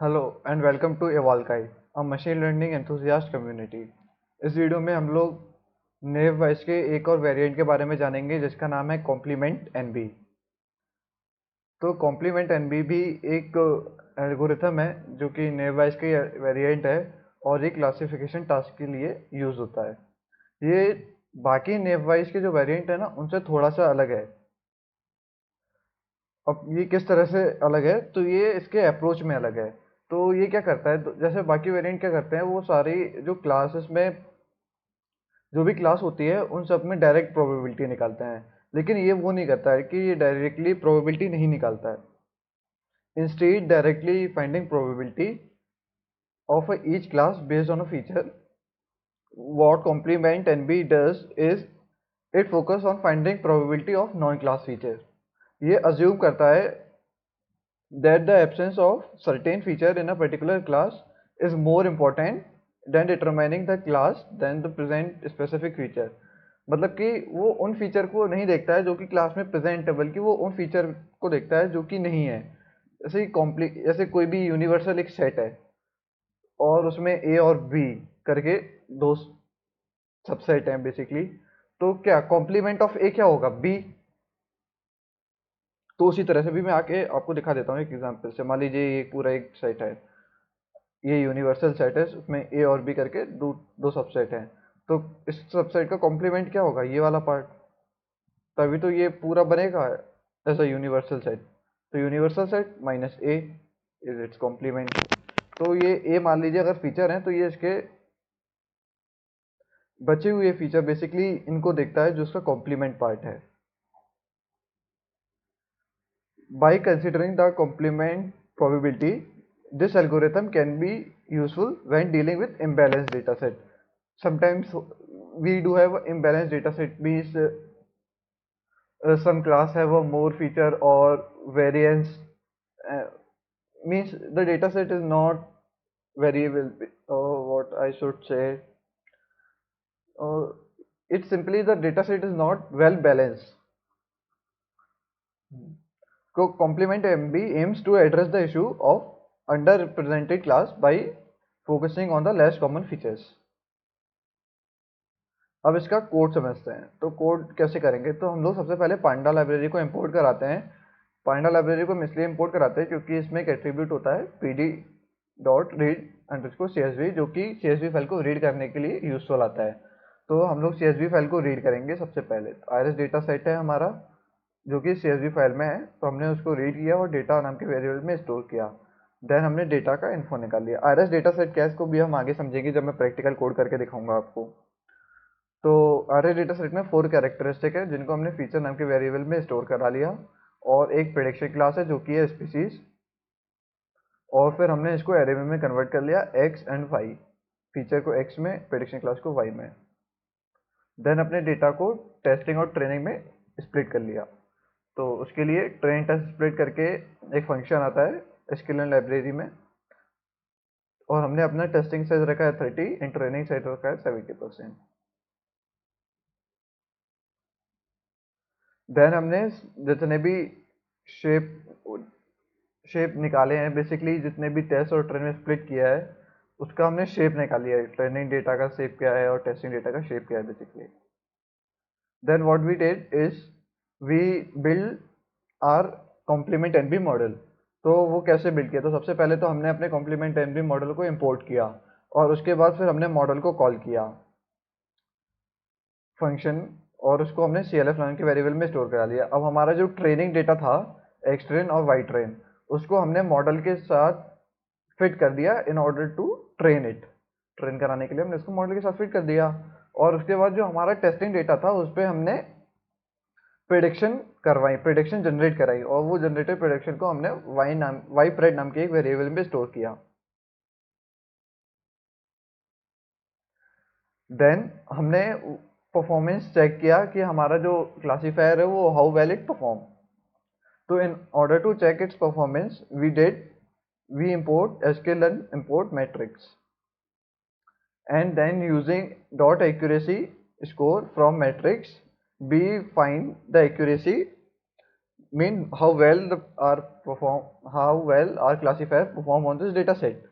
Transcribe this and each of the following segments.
Hello and welcome to एवॉल्काई, a machine learning enthusiast community. इस video में हम लोग नेव वाइस के एक और वेरिएंट के बारे में जानेंगे जिसका नाम है कॉम्प्लीमेंट एनबी। तो कॉम्प्लीमेंट एनबी भी एक एल्गोरिथम है जो कि नेव वाइस की वेरिएंट है और ये क्लासिफिकेशन टास्क के लिए यूज़ होता है। ये बाकी नेव वाइस के जो वेरिएंट है ना उनसे थोड़ा सा अलग है। अब ये किस तरह से अलग है, तो ये इसके अप्रोच में अलग है। तो ये क्या करता है, तो जैसे बाकी वेरिएंट क्या करते हैं, वो सारी जो क्लासेस में जो भी क्लास होती है उन सब में डायरेक्ट प्रोबेबिलिटी निकालते हैं, लेकिन ये वो नहीं करता है कि ये डायरेक्टली प्रोबेबिलिटी नहीं निकालता है। Instead directly finding probability of each class based on a feature, what complement NB does is it focus on finding probability of non-class feature। ये assume करता है that the absence of certain feature in a particular class is more important than determining the class than the present specific feature। मतलब कि वो उन feature को नहीं देखता है जो कि क्लास में प्रेजेंट है, बल्कि वो उन फीचर को देखता है जो कि नहीं है। जैसे कोई भी यूनिवर्सल एक सेट है और उसमें ए और बी करके दो सबसेट हैं बेसिकली। तो क्या कॉम्प्लीमेंट ऑफ ए क्या होगा, बी। तो उसी तरह से भी मैं आके आपको दिखा देता हूँ एक एग्जांपल से। मान लीजिए ये पूरा एक सेट है, ये यूनिवर्सल सेट है, उसमें ए और बी करके दो दो सबसेट हैं। तो इस सबसेट का कॉम्प्लीमेंट क्या होगा, ये वाला पार्ट। तभी तो ये पूरा बनेगा एज अ यूनिवर्सल सेट। तो universal set minus A is its complement. तो ये ए मान लीजिए अगर फीचर हैं, तो ये इसके बचे हुए फीचर बेसिकली इनको देखता है जो उसका कॉम्प्लीमेंट पार्ट है। By considering the complement probability, this algorithm can be useful when dealing with imbalanced dataset. Sometimes we do have imbalanced dataset, means some class have a more feature or variance, uh, means the dataset is not very well, what I should say, uh, it's simply the dataset is not well balanced. So complement MB aims to address the issue of underrepresented class by focusing on the less common features। अब इसका code समझते हैं। तो code कैसे करेंगे, तो हम लोग सबसे पहले पांडा लाइब्रेरी को इंपोर्ट कराते हैं। पांडा लाइब्रेरी को हम इसलिए इंपोर्ट कराते हैं क्योंकि इसमें एक एट्रीब्यूट होता है pd dot read underscore csv, जो कि csv फाइल को रीड करने के लिए यूजफुल आता है। तो हम लोग csv फाइल को रीड करेंगे सबसे पहले। iris डेटा सेट है हमारा जो कि csv फाइल में है, तो हमने उसको रीड किया और डेटा नाम के वेरिएबल में स्टोर किया। देन हमने डेटा का इन्फो निकाल लिया। iris डेटा सेट क्या है इसको भी हम आगे समझेंगे जब मैं प्रैक्टिकल कोड करके दिखाऊंगा आपको। तो आरए डेटा सेट में 4 कैरेक्टरिस्टिक है जिनको हमने फीचर नाम के वेरिएबल में स्टोर करा लिया, और एक प्रेडिक्शन क्लास है जो कि है स्पीसीज, और फिर हमने इसको एरे में कन्वर्ट कर लिया एक्स एंड वाई, फीचर को एक्स में, प्रेडिक्शन क्लास को वाई में। देन अपने डेटा को टेस्टिंग और ट्रेनिंग में स्प्लिट कर लिया। तो उसके लिए ट्रेन टेस्ट स्प्लिट करके एक फंक्शन आता है sklearn लाइब्रेरी में, और हमने अपना टेस्टिंग साइज रखा है 30 एंड ट्रेनिंग साइज रखा है 70%। देन हमने जितने भी शेप शेप निकाले हैं, बेसिकली जितने भी टेस्ट और ट्रेन में स्प्लिट किया है उसका हमने शेप निकाल लिया है। ट्रेनिंग डेटा का शेप क्या है और टेस्टिंग डेटा का शेप क्या है basically. Then what we did is we build our complement NB model. तो वो कैसे बिल्ड किया, तो सबसे पहले तो हमने अपने कॉम्प्लीमेंट एनबी मॉडल को इंपोर्ट किया, और उसके बाद फिर हमने मॉडल को कॉल किया फंक्शन, और उसको हमने CLF नाम के वेरिएबल में स्टोर करा लिया। अब हमारा जो ट्रेनिंग डेटा था एक्स ट्रेन और वाई ट्रेन, उसको हमने मॉडल के साथ फिट कर दिया in order to train it. Train कराने के लिए हमने इसको मॉडल के साथ फिट कर दिया, और उसके बाद जो हमारा टेस्टिंग डेटा था उस पर हमने प्रिडिक्शन करवाई, प्रिडिक्शन जनरेट कराई, और वो जनरेटेड प्रिडिक्शन को हमने वाई प्रेड नाम के एक वेरिएबल में स्टोर किया। देन हमने परफॉर्मेंस चेक किया कि हमारा जो क्लासीफायर है वो हाउ वेल इट परफॉर्म। तो in order to check its performance, we import sklearn import matrix, and then using dot accuracy score from matrix we find the accuracy mean how well how well our classifier perform on this data set।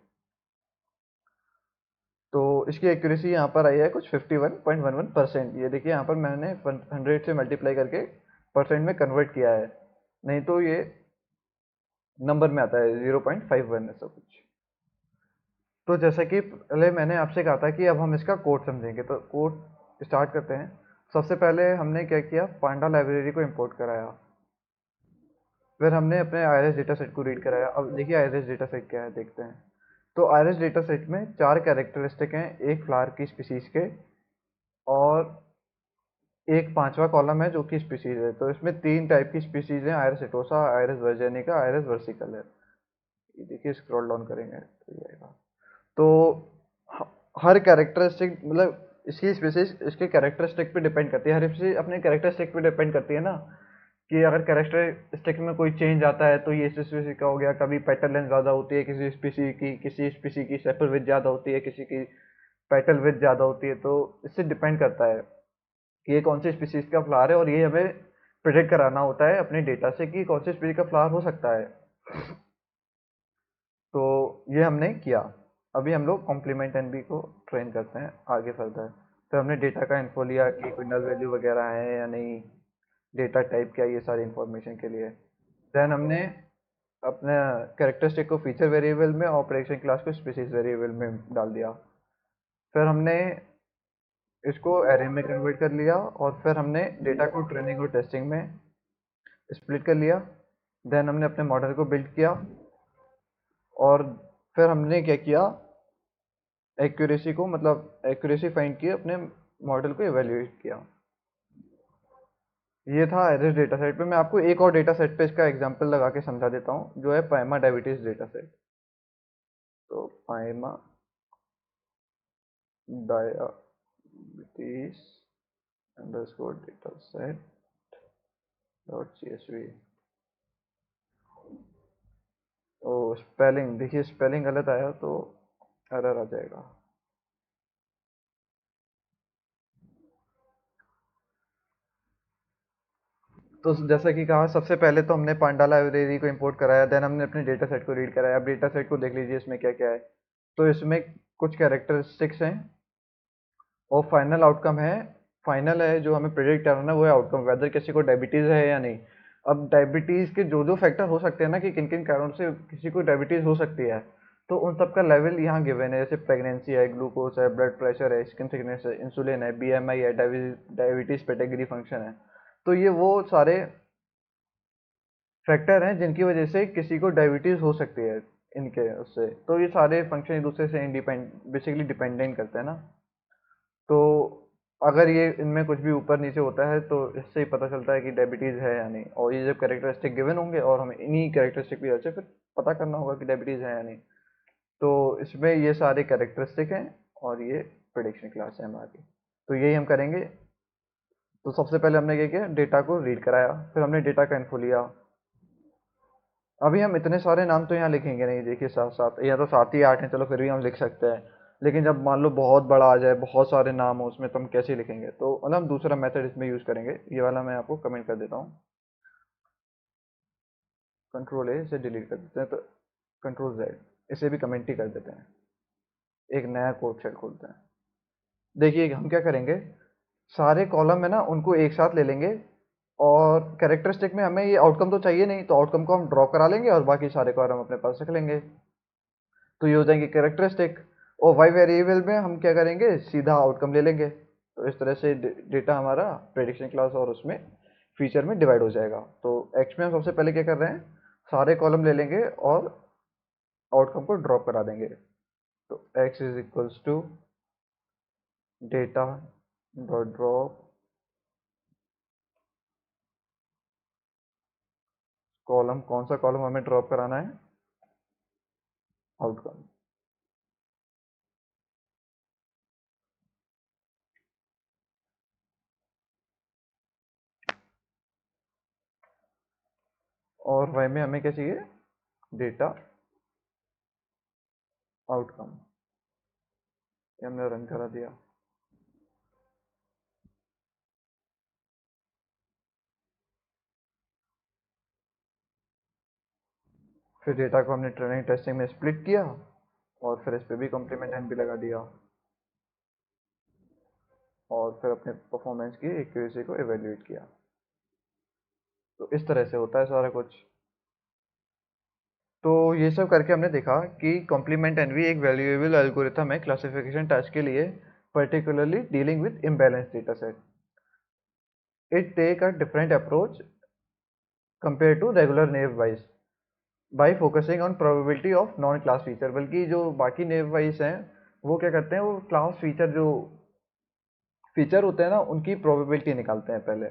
तो इसकी accuracy यहाँ पर आई है कुछ 51.11%। ये देखिए यहाँ पर मैंने 100 से मल्टीप्लाई करके परसेंट में कन्वर्ट किया है, नहीं तो ये नंबर में आता है 0.51 ऐसा कुछ। तो जैसा कि पहले मैंने आपसे कहा था कि अब हम इसका कोड समझेंगे, तो कोड स्टार्ट करते हैं। सबसे पहले हमने क्या किया, पांडा लाइब्रेरी को इंपोर्ट कराया, फिर हमने अपने आईआरएस डेटा सेट को रीड कराया। अब देखिए आईआरएस डेटा सेट क्या है, देखते हैं। तो आईआरएस डेटा सेट में 4 कैरेक्टरिस्टिक हैं, एक फ्लावर की स्पीसीज के, और एक पांचवा कॉलम है जो कि स्पीसीज है। तो इसमें 3 टाइप की स्पीसीज हैं, आयरस एटोसा, आयरस वर्जेनिका, आयरस वर्सिकल है। ये देखिए स्क्रॉल डाउन करेंगे तो ये आएगा। तो हर कैरेक्टरिस्टिक मतलब इसकी स्पीसीज इसके कैरेक्टरिस्टिक पे डिपेंड करती है, हर स्पीसीज अपने कैरेक्टरिस्टिक पे डिपेंड करती है ना, कि अगर कैरेक्टरिस्टिक में कोई चेंज आता है तो ये स्पीसी का हो गया। कभी पेटल लेंथ ज़्यादा होती है किसी स्पीसी की, किसी स्पीसी की सेपल विड्थ ज़्यादा होती है, किसी की पेटल विड्थ ज़्यादा होती है। तो इससे डिपेंड करता है कि ये कौन सी स्पीसीज का फ्लावर है, और ये हमें प्रिडिक्ट कराना होता है अपने डेटा से कि कौन सी स्पीसी का फ्लावर हो सकता है। तो ये हमने किया। अभी हम लोग कॉम्प्लीमेंट एनबी को ट्रेन करते हैं आगे फर्दर। तो हमने डेटा का इन्फो लिया कि कोई नल वैल्यू वगैरह है या नहीं, डेटा टाइप क्या है, ये सारी इंफॉर्मेशन के लिए। देन हमने अपने कैरेक्टरिस्टिक को फीचर वेरिएबल में और प्रेडिक्शन क्लास को स्पीसीज वेरिएबल में डाल दिया। फिर हमने इसको एरे में कन्वर्ट कर लिया, और फिर हमने डेटा को ट्रेनिंग और टेस्टिंग में स्प्लिट कर लिया। देन हमने अपने मॉडल को बिल्ड किया, और फिर हमने क्या किया, एक्यूरेसी को मतलब एक्यूरेसी फाइंड की, अपने मॉडल को इवेल्युएट किया। ये था एरिस डेटा सेट पे। मैं आपको एक और डेटा सेट पे इसका एग्जांपल लगा के समझा देता हूँ, जो है पाइमा डायबिटीज डेटा सेट। तो Pima diabetes underscore data set dot CSV। ओ स्पेलिंग देखिए, स्पेलिंग गलत आया तो एरर आ जाएगा। तो जैसा कि कहा, सबसे पहले तो हमने पांडा लाइब्रेरी को इंपोर्ट कराया, देन हमने अपने डेटा सेट को रीड कराया। अब डेटा सेट को देख लीजिए इसमें क्या क्या है। तो इसमें कुछ कैरेक्टरिस्टिक्स हैं और फाइनल आउटकम है। फाइनल है जो हमें प्रिडिक्ट करना है, वो है आउटकम, वेदर किसी को डायबिटीज़ है या नहीं। अब डायबिटीज़ के जो जो फैक्टर हो सकते हैं ना, कि किन किन कारणों से किसी को डायबिटीज़ हो सकती है, तो उन सब का लेवल यहाँ गिवन है। जैसे प्रेगनेंसी है, ग्लूकोज है, ब्लड प्रेशर है, स्किन थिकनेस है, इंसुलिन है, BMI है, डायबिटीज़ पेटेगरी फंक्शन है। तो ये वो सारे फैक्टर हैं जिनकी वजह से किसी को डायबिटीज़ हो सकती है इनके उससे। तो ये सारे फंक्शन एक दूसरे से बेसिकली डिपेंडेंट करते हैं ना। तो अगर ये इनमें कुछ भी ऊपर नीचे होता है तो इससे ही पता चलता है कि डायबिटीज़ है या नहीं। और ये जब कैरेक्टरिस्टिक गिवन होंगे और हमें इन्हीं कैरेक्टरिस्टिक की वजह से फिर पता करना होगा कि डायबिटीज़ है या नहीं। तो इसमें ये सारे कैरेक्टरिस्टिक हैं, और ये प्रिडिक्शन क्लास है हमारी। तो यही हम करेंगे। तो सबसे पहले हमने क्या किया, डेटा को रीड कराया, फिर हमने डेटा का इन्फो लिया। अभी हम इतने सारे नाम तो यहाँ लिखेंगे नहीं, देखिए साथ साथ, या तो 7 ही 8 हैं, चलो फिर भी हम लिख सकते हैं। लेकिन जब मान लो बहुत बड़ा आ जाए, बहुत सारे नाम हो उसमें, तो हम कैसे लिखेंगे। तो मतलब हम दूसरा मेथड इसमें यूज़ करेंगे। ये वाला मैं आपको कमेंट कर देता हूँ। Ctrl A से डिलीट कर देते हैं, तो Ctrl Z, इसे भी कमेंट ही कर देते हैं। एक नया कोड सेट खोलते हैं। देखिए हम क्या करेंगे, सारे कॉलम है ना उनको एक साथ ले लेंगे, और कैरेक्टरिस्टिक में हमें ये आउटकम तो चाहिए नहीं, तो आउटकम को हम ड्रॉ करा लेंगे और बाकी सारे कॉलम अपने पास रख लेंगे। तो ये हो जाएंगे कैरेक्टरिस्टिक। और वाई वेरिएबल में हम क्या करेंगे, सीधा आउटकम ले लेंगे। तो इस तरह से डेटा हमारा प्रेडिक्शन क्लास और उसमें फीचर में डिवाइड हो जाएगा। तो एक्स में हम सबसे पहले क्या कर रहे हैं, सारे कॉलम ले लेंगे और आउटकम को ड्रॉप करा देंगे। तो X is equals to data dot drop column, कौन सा कॉलम हमें ड्रॉप कराना है, आउटकम। और वाई में हमें क्या चाहिए, डेटा आउटकम। ये हमने रन करा दिया। फिर डेटा को हमने ट्रेनिंग टेस्टिंग में स्प्लिट किया और फिर इस पे भी कॉम्प्लीमेंट एनवी लगा दिया और फिर अपने परफॉर्मेंस की एक्यूरेसी को एवेल्यूएट किया। तो इस तरह से होता है सारा कुछ। तो ये सब करके हमने देखा कि कॉम्प्लीमेंट एनवी एक वैल्यूएबल एल्गोरिथम है क्लासिफिकेशन टास्क के लिए, particularly dealing with imbalance data set. It take a different approach compare to regular naive Bayes by focusing on probability of non class feature. बल्कि जो बाकी नेव वाइज हैं वो क्या करते हैं, वो क्लास फीचर जो फीचर होते हैं ना उनकी प्रोबेबिलिटी निकालते हैं पहले।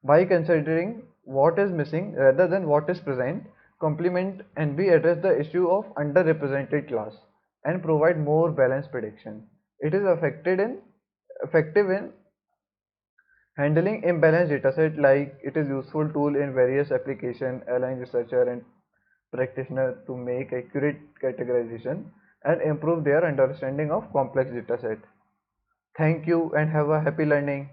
By considering what is missing rather than what is present, complement NB address the issue of underrepresented class and provide more balanced prediction. It is effective in handling imbalanced dataset, like it is useful tool in various application, allowing researcher and practitioner to make accurate categorization and improve their understanding of complex dataset. Thank you and have a happy learning.